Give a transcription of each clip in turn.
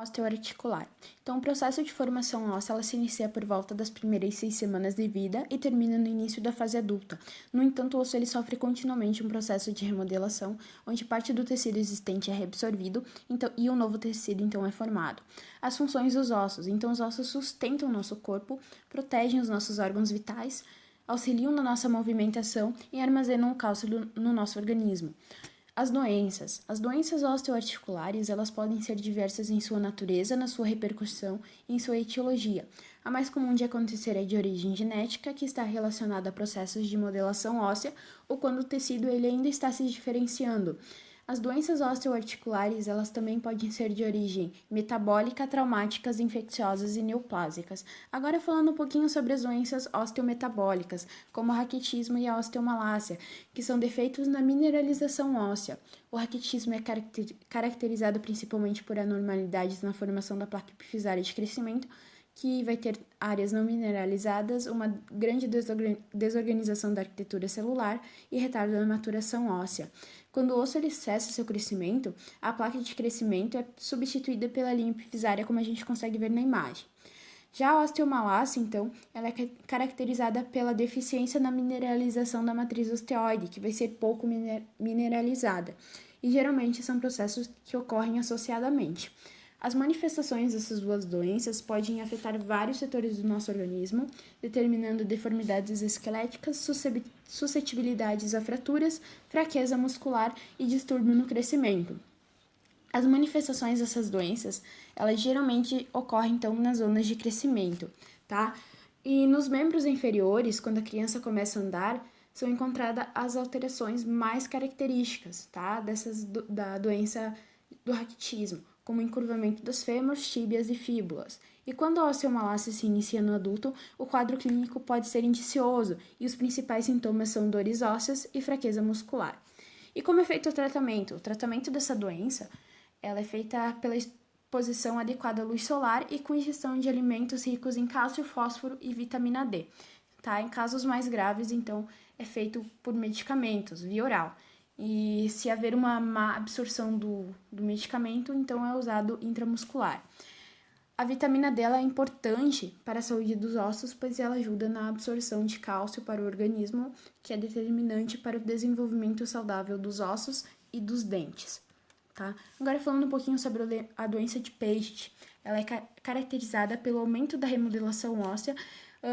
Osteoarticular. Então, o processo de formação óssea ela se inicia por volta das primeiras 6 semanas de vida e termina no início da fase adulta. No entanto, o osso ele sofre continuamente um processo de remodelação, onde parte do tecido existente é reabsorvido e um novo tecido então é formado. As funções dos ossos. Então, os ossos sustentam o nosso corpo, protegem os nossos órgãos vitais, auxiliam na nossa movimentação e armazenam o cálcio no nosso organismo. As doenças. As doenças osteoarticulares, elas podem ser diversas em sua natureza, na sua repercussão e em sua etiologia. A mais comum de acontecer é de origem genética, que está relacionada a processos de modelação óssea ou quando o tecido ele ainda está se diferenciando. As doenças osteoarticulares, elas também podem ser de origem metabólica, traumáticas, infecciosas e neoplásicas. Agora falando um pouquinho sobre as doenças osteometabólicas, como o raquitismo e a osteomalácia, que são defeitos na mineralização óssea. O raquitismo é caracterizado principalmente por anormalidades na formação da placa epifisária de crescimento, que vai ter áreas não mineralizadas, uma grande desorganização da arquitetura celular e retardo na maturação óssea. Quando o osso ele cessa seu crescimento, a placa de crescimento é substituída pela linha epifisária, como a gente consegue ver na imagem. Já a osteomalácia, então, ela é caracterizada pela deficiência na mineralização da matriz osteoide, que vai ser pouco mineralizada, e geralmente são processos que ocorrem associadamente. As manifestações dessas duas doenças podem afetar vários setores do nosso organismo, determinando deformidades esqueléticas, suscetibilidades a fraturas, fraqueza muscular e distúrbio no crescimento. As manifestações dessas doenças, elas geralmente ocorrem, então, nas zonas de crescimento, tá? E nos membros inferiores, quando a criança começa a andar, são encontradas as alterações mais características, tá? Da doença do raquitismo, como o encurvamento dos fêmurs, tíbias e fíbulas. E quando a osteomalácia se inicia no adulto, o quadro clínico pode ser indicioso e os principais sintomas são dores ósseas e fraqueza muscular. E como é feito o tratamento? O tratamento dessa doença ela é feita pela exposição adequada à luz solar e com ingestão de alimentos ricos em cálcio, fósforo e vitamina D. Tá? Em casos mais graves, então, é feito por medicamentos, via oral. E se haver uma má absorção do medicamento, então é usado intramuscular. A vitamina D é importante para a saúde dos ossos, pois ela ajuda na absorção de cálcio para o organismo, que é determinante para o desenvolvimento saudável dos ossos e dos dentes. Tá? Agora falando um pouquinho sobre a doença de Paget, ela é caracterizada pelo aumento da remodelação óssea,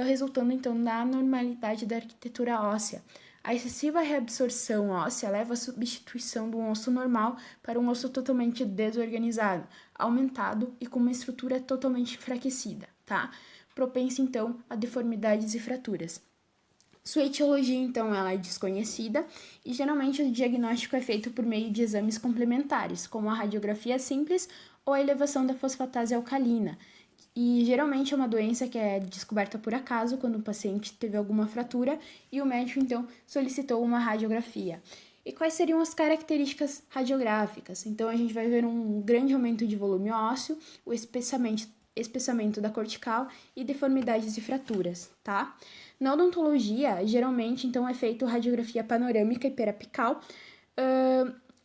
resultando então na anormalidade da arquitetura óssea. A excessiva reabsorção óssea leva à substituição do osso normal para um osso totalmente desorganizado, aumentado e com uma estrutura totalmente enfraquecida, tá? Propensa então a deformidades e fraturas. Sua etiologia, então, ela é desconhecida e geralmente o diagnóstico é feito por meio de exames complementares, como a radiografia simples ou a elevação da fosfatase alcalina. E geralmente é uma doença que é descoberta por acaso quando o paciente teve alguma fratura e o médico, então, solicitou uma radiografia. E quais seriam as características radiográficas? Então, a gente vai ver um grande aumento de volume ósseo, o espessamento da cortical e deformidades e fraturas, tá? Na odontologia, geralmente, então, é feita radiografia panorâmica e periapical,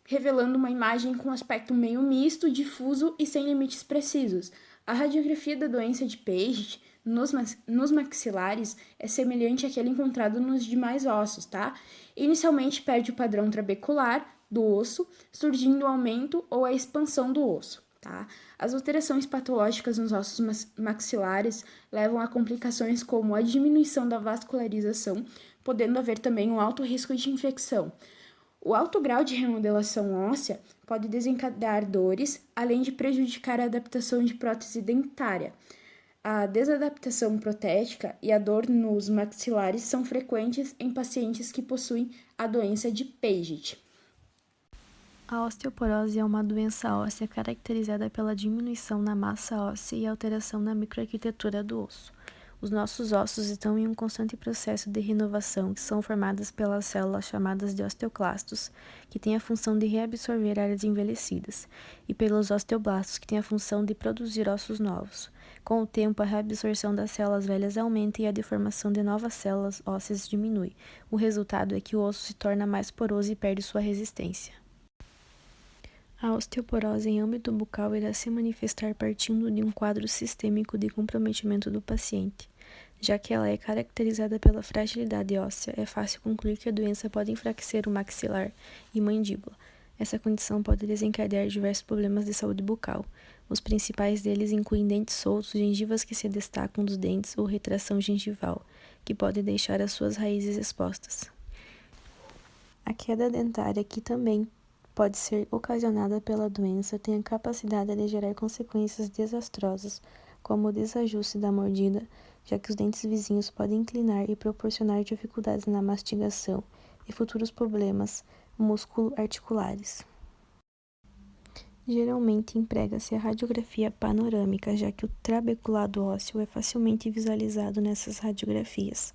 revelando uma imagem com aspecto meio misto, difuso e sem limites precisos. A radiografia da doença de Paget nos maxilares é semelhante àquele encontrado nos demais ossos, tá? Inicialmente perde o padrão trabecular do osso, surgindo o aumento ou a expansão do osso. Tá? As alterações patológicas nos ossos maxilares levam a complicações como a diminuição da vascularização, podendo haver também um alto risco de infecção. O alto grau de remodelação óssea pode desencadear dores, além de prejudicar a adaptação de prótese dentária. A desadaptação protética e a dor nos maxilares são frequentes em pacientes que possuem a doença de Paget. A osteoporose é uma doença óssea caracterizada pela diminuição na massa óssea e alteração na microarquitetura do osso. Os nossos ossos estão em um constante processo de renovação, que são formadas pelas células chamadas de osteoclastos, que têm a função de reabsorver áreas envelhecidas, e pelos osteoblastos, que têm a função de produzir ossos novos. Com o tempo, a reabsorção das células velhas aumenta e a deformação de novas células ósseas diminui. O resultado é que o osso se torna mais poroso e perde sua resistência. A osteoporose em âmbito bucal irá se manifestar partindo de um quadro sistêmico de comprometimento do paciente. Já que ela é caracterizada pela fragilidade óssea, é fácil concluir que a doença pode enfraquecer o maxilar e mandíbula. Essa condição pode desencadear diversos problemas de saúde bucal. Os principais deles incluem dentes soltos, gengivas que se destacam dos dentes ou retração gengival, que pode deixar as suas raízes expostas. A queda dentária, que também pode ser ocasionada pela doença, tem a capacidade de gerar consequências desastrosas, como o desajuste da mordida, já que os dentes vizinhos podem inclinar e proporcionar dificuldades na mastigação e futuros problemas músculo-articulares. Geralmente emprega-se a radiografia panorâmica, já que o trabeculado ósseo é facilmente visualizado nessas radiografias.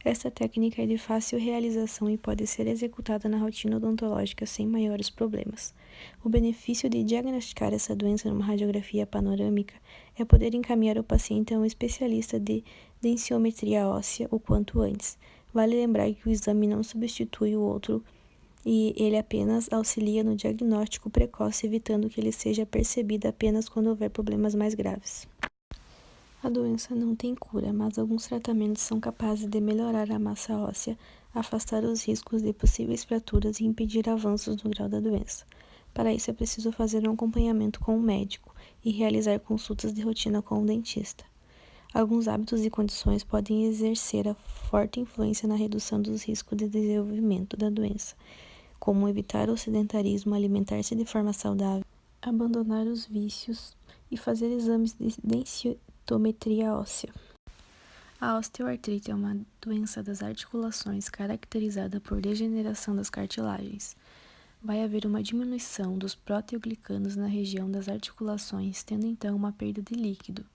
Esta técnica é de fácil realização e pode ser executada na rotina odontológica sem maiores problemas. O benefício de diagnosticar essa doença numa radiografia panorâmica é poder encaminhar o paciente a um especialista de densiometria óssea o quanto antes. Vale lembrar que o exame não substitui o outro e ele apenas auxilia no diagnóstico precoce, evitando que ele seja percebido apenas quando houver problemas mais graves. A doença não tem cura, mas alguns tratamentos são capazes de melhorar a massa óssea, afastar os riscos de possíveis fraturas e impedir avanços no grau da doença. Para isso é preciso fazer um acompanhamento com o médico e realizar consultas de rotina com o dentista. Alguns hábitos e condições podem exercer a forte influência na redução dos riscos de desenvolvimento da doença, como evitar o sedentarismo, alimentar-se de forma saudável, abandonar os vícios e fazer exames de densitometria óssea. A osteoartrite é uma doença das articulações caracterizada por degeneração das cartilagens. Vai haver uma diminuição dos proteoglicanos na região das articulações, tendo então uma perda de líquido.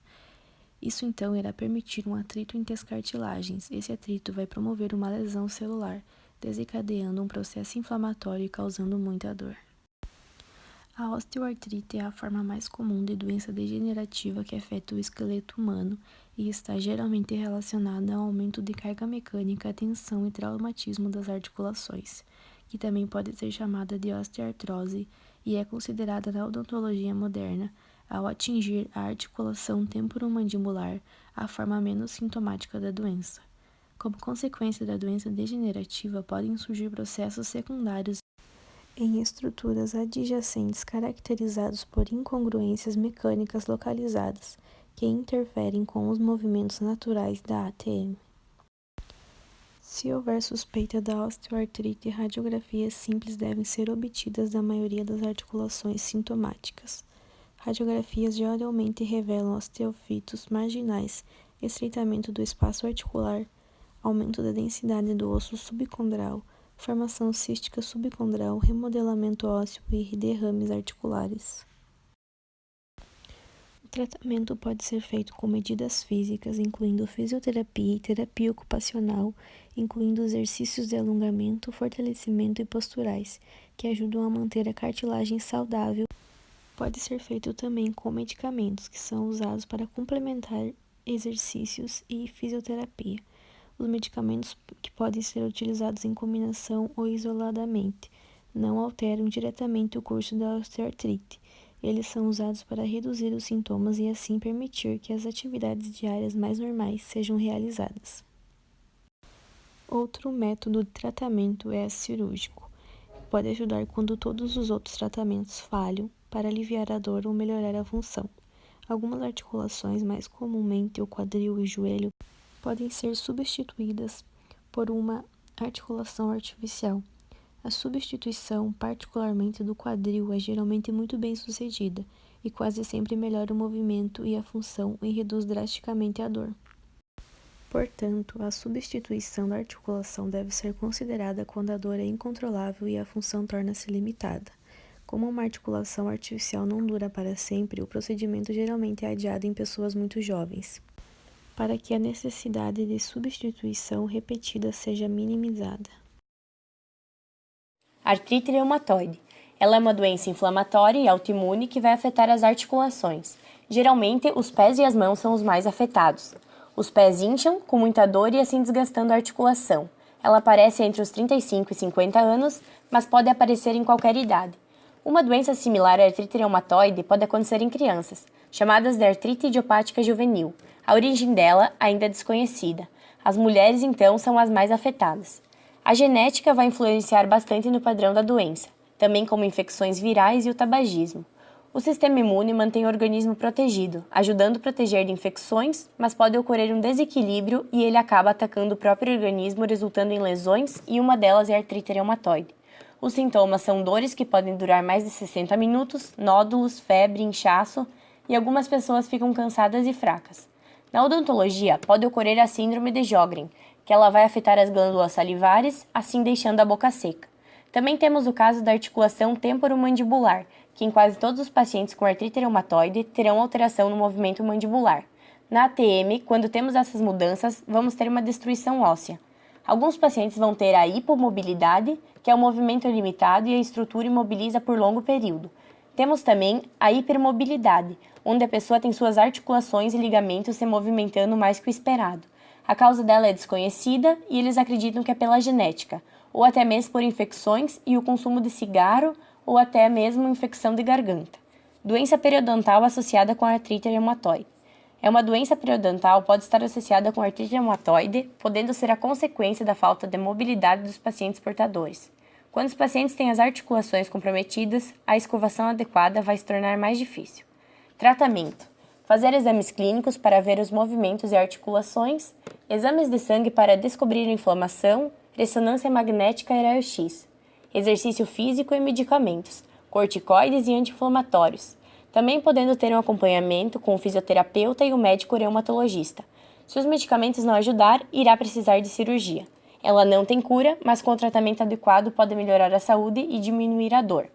Isso então irá permitir um atrito entre as cartilagens. Esse atrito vai promover uma lesão celular, desencadeando um processo inflamatório e causando muita dor. A osteoartrite é a forma mais comum de doença degenerativa que afeta o esqueleto humano e está geralmente relacionada ao aumento de carga mecânica, tensão e traumatismo das articulações, que também pode ser chamada de osteoartrose e é considerada na odontologia moderna, ao atingir a articulação temporomandibular, a forma menos sintomática da doença. Como consequência da doença degenerativa, podem surgir processos secundários em estruturas adjacentes caracterizados por incongruências mecânicas localizadas, que interferem com os movimentos naturais da ATM. Se houver suspeita da osteoartrite, radiografias simples devem ser obtidas da maioria das articulações sintomáticas. Radiografias geralmente revelam osteofitos marginais, estreitamento do espaço articular, aumento da densidade do osso subcondral, formação cística subcondral, remodelamento ósseo e derrames articulares. O tratamento pode ser feito com medidas físicas, incluindo fisioterapia e terapia ocupacional, incluindo exercícios de alongamento, fortalecimento e posturais, que ajudam a manter a cartilagem saudável. Pode ser feito também com medicamentos, que são usados para complementar exercícios e fisioterapia. Os medicamentos que podem ser utilizados em combinação ou isoladamente não alteram diretamente o curso da osteoartrite. Eles são usados para reduzir os sintomas e assim permitir que as atividades diárias mais normais sejam realizadas. Outro método de tratamento é cirúrgico. Pode ajudar quando todos os outros tratamentos falham para aliviar a dor ou melhorar a função. Algumas articulações, mais comumente o quadril e o joelho, podem ser substituídas por uma articulação artificial. A substituição, particularmente do quadril, é geralmente muito bem sucedida e quase sempre melhora o movimento e a função e reduz drasticamente a dor. Portanto, a substituição da articulação deve ser considerada quando a dor é incontrolável e a função torna-se limitada. Como uma articulação artificial não dura para sempre, o procedimento geralmente é adiado em pessoas muito jovens, para que a necessidade de substituição repetida seja minimizada. Artrite reumatoide. Ela é uma doença inflamatória e autoimune que vai afetar as articulações. Geralmente, os pés e as mãos são os mais afetados. Os pés incham, com muita dor e assim desgastando a articulação. Ela aparece entre os 35 e 50 anos, mas pode aparecer em qualquer idade. Uma doença similar à artrite reumatoide pode acontecer em crianças, chamadas de artrite idiopática juvenil. A origem dela ainda é desconhecida. As mulheres, então, são as mais afetadas. A genética vai influenciar bastante no padrão da doença, também como infecções virais e o tabagismo. O sistema imune mantém o organismo protegido, ajudando a proteger de infecções, mas pode ocorrer um desequilíbrio e ele acaba atacando o próprio organismo, resultando em lesões, e uma delas é a artrite reumatoide. Os sintomas são dores que podem durar mais de 60 minutos, nódulos, febre, inchaço, e algumas pessoas ficam cansadas e fracas. Na odontologia, pode ocorrer a síndrome de Sjögren, que ela vai afetar as glândulas salivares, assim deixando a boca seca. Também temos o caso da articulação temporomandibular, que em quase todos os pacientes com artrite reumatoide terão alteração no movimento mandibular. Na ATM, quando temos essas mudanças, vamos ter uma destruição óssea. Alguns pacientes vão ter a hipomobilidade, que é o movimento limitado e a estrutura imobiliza por longo período. Temos também a hipermobilidade, onde a pessoa tem suas articulações e ligamentos se movimentando mais que o esperado. A causa dela é desconhecida e eles acreditam que é pela genética, ou até mesmo por infecções e o consumo de cigarro, ou até mesmo infecção de garganta. Doença periodontal associada com a artrite reumatoide. Uma doença periodontal pode estar associada com artrite reumatoide, podendo ser a consequência da falta de mobilidade dos pacientes portadores. Quando os pacientes têm as articulações comprometidas, a escovação adequada vai se tornar mais difícil. Tratamento: fazer exames clínicos para ver os movimentos e articulações, exames de sangue para descobrir inflamação, ressonância magnética e raio-x, exercício físico e medicamentos, corticoides e anti-inflamatórios, também podendo ter um acompanhamento com o fisioterapeuta e o médico reumatologista. Se os medicamentos não ajudar, irá precisar de cirurgia. Ela não tem cura, mas com o tratamento adequado pode melhorar a saúde e diminuir a dor.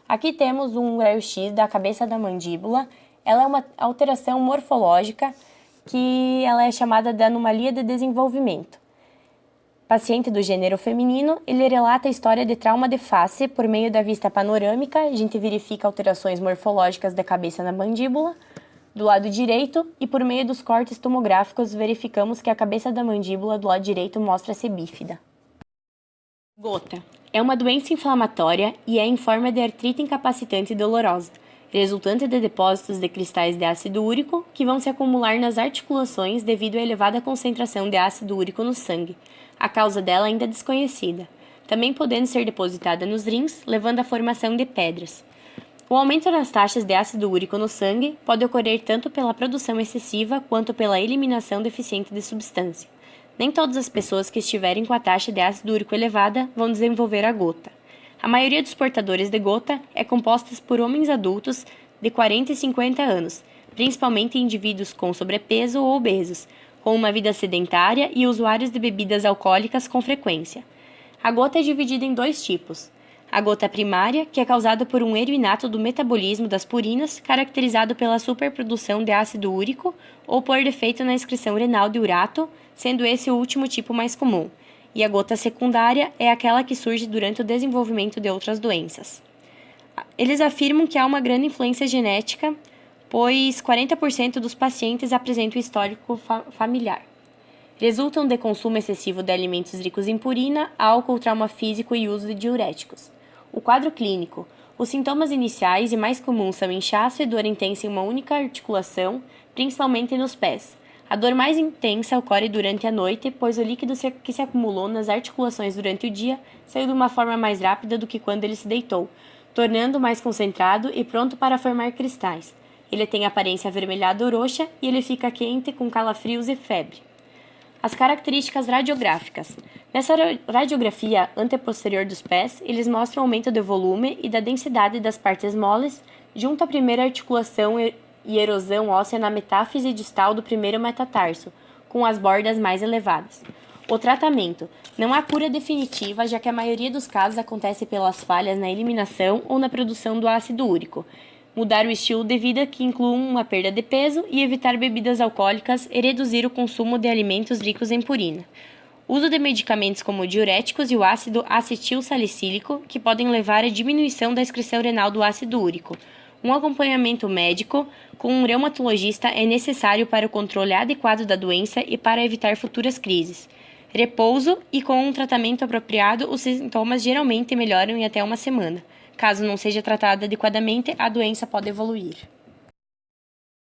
Aqui temos um raio-x da cabeça da mandíbula. Ela é uma alteração morfológica que ela é chamada de anomalia de desenvolvimento. Paciente do gênero feminino, ele relata a história de trauma de face por meio da vista panorâmica. A gente verifica alterações morfológicas da cabeça na mandíbula, do lado direito, e por meio dos cortes tomográficos verificamos que a cabeça da mandíbula do lado direito mostra-se bífida. Gota. É uma doença inflamatória e é em forma de artrite incapacitante e dolorosa, resultante de depósitos de cristais de ácido úrico que vão se acumular nas articulações devido à elevada concentração de ácido úrico no sangue. A causa dela ainda é desconhecida, também podendo ser depositada nos rins, levando à formação de pedras. O aumento nas taxas de ácido úrico no sangue pode ocorrer tanto pela produção excessiva quanto pela eliminação deficiente de substância. Nem todas as pessoas que estiverem com a taxa de ácido úrico elevada vão desenvolver a gota. A maioria dos portadores de gota é composta por homens adultos de 40 e 50 anos, principalmente indivíduos com sobrepeso ou obesos, com uma vida sedentária e usuários de bebidas alcoólicas com frequência. A gota é dividida em dois tipos. A gota primária, que é causada por um erro inato do metabolismo das purinas, caracterizado pela superprodução de ácido úrico ou por defeito na excreção renal de urato, sendo esse o último tipo mais comum. E a gota secundária é aquela que surge durante o desenvolvimento de outras doenças. Eles afirmam que há uma grande influência genética, pois 40% dos pacientes apresentam histórico familiar. Resultam de consumo excessivo de alimentos ricos em purina, álcool, trauma físico e uso de diuréticos. O quadro clínico. Os sintomas iniciais e mais comuns são inchaço e dor intensa em uma única articulação, principalmente nos pés. A dor mais intensa ocorre durante a noite, pois o líquido que se acumulou nas articulações durante o dia saiu de uma forma mais rápida do que quando ele se deitou, tornando mais concentrado e pronto para formar cristais. Ele tem aparência avermelhada ou roxa e ele fica quente com calafrios e febre. As características radiográficas. Nessa radiografia anteposterior dos pés, eles mostram o aumento do volume e da densidade das partes moles junto à primeira articulação e erosão óssea na metáfise distal do primeiro metatarso, com as bordas mais elevadas. O tratamento. Não há cura definitiva, já que a maioria dos casos acontece pelas falhas na eliminação ou na produção do ácido úrico. Mudar o estilo de vida, que inclui uma perda de peso, e evitar bebidas alcoólicas e reduzir o consumo de alimentos ricos em purina. Uso de medicamentos como diuréticos e o ácido acetilsalicílico, que podem levar à diminuição da excreção renal do ácido úrico. Um acompanhamento médico com um reumatologista é necessário para o controle adequado da doença e para evitar futuras crises. Repouso e com um tratamento apropriado, os sintomas geralmente melhoram em até uma semana. Caso não seja tratada adequadamente, a doença pode evoluir.